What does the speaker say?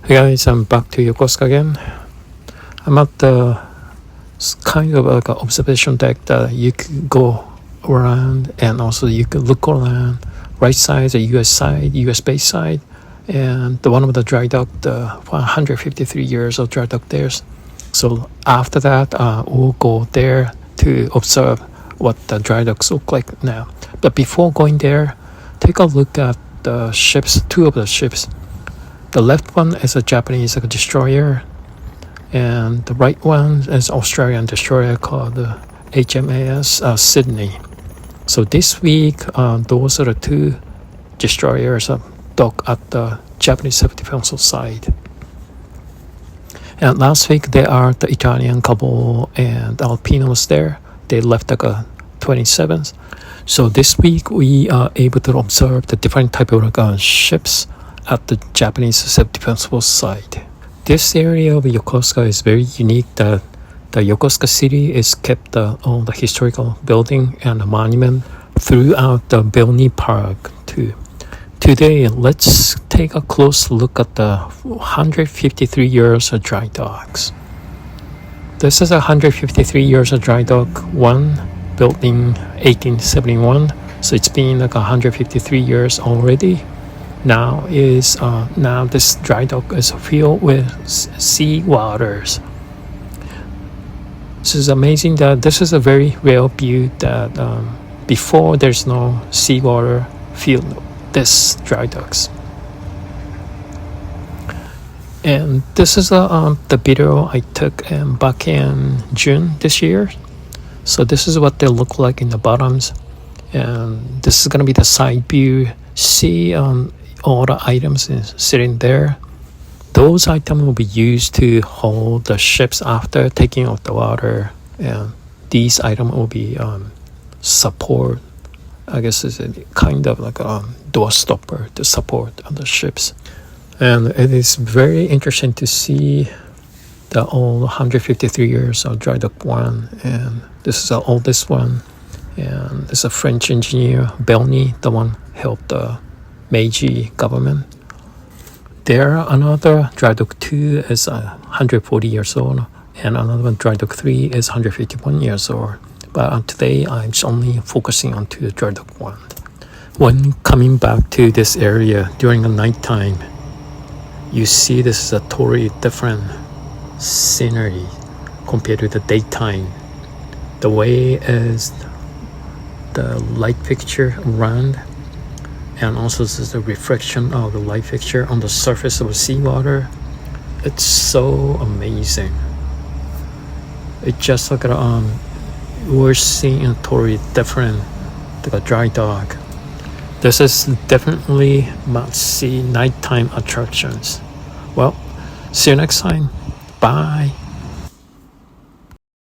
Hey guys, I'm back to Yokosuka again. I'm at the kind of like an observation deck that you could go around, and also you could look around. Right side, the US side, US base side, and the one of the dry dock, the 153 years of dry dock there. So after that, we'll go there to observe what the dry docks look like now. But before going there, take a look at the ships, two of the ships. The left one is a Japanese destroyer, and the right one is Australian destroyer called HMAS Sydney. So this week, those are the two destroyers docked at the Japanese self-defense side. And last week, there are the Italian Cabo and Alpinos there. They left like a 27th. So this week, we are able to observe the different type of ships at the Japanese self-defense side. This area of Yokosuka is very unique that the Yokosuka city is kept all the historical building and the monument throughout the Belni Park too. Today, let's take a close look at the 153 years of dry docks. This is 153 years of dry dock, one built in 1871, so it's been like 153 years already. Now this dry dock is filled with sea waters. This is amazing that this is a very rare view that before there's no seawater filled this dry docks. And this is the video I took back in June this year. So this is what they look like in the bottoms, and this is gonna be the side view. See all the items sitting there. Those items will be used to hold the ships after taking out the water, and these items will be support. I guess it's a kind of like a door stopper to support on the ships. And it is very interesting to see the old 153 years of dry dock one, and this is the oldest one, and it's a French engineer, Belny, the one helped the Meiji government. There another dry dock 2 is 140 years old, and another one dry dock 3 is 151 years old. But today I'm only focusing on the dry dock 1. When coming back to this area during the nighttime, you see this is a totally different scenery compared to the daytime. The way is the light fixture around, and also this is the reflection of the light fixture on the surface of the seawater. It's so amazing. It's just like we're seeing a totally different dry dock. This is definitely must-see nighttime attractions. Well, see you next time. Bye.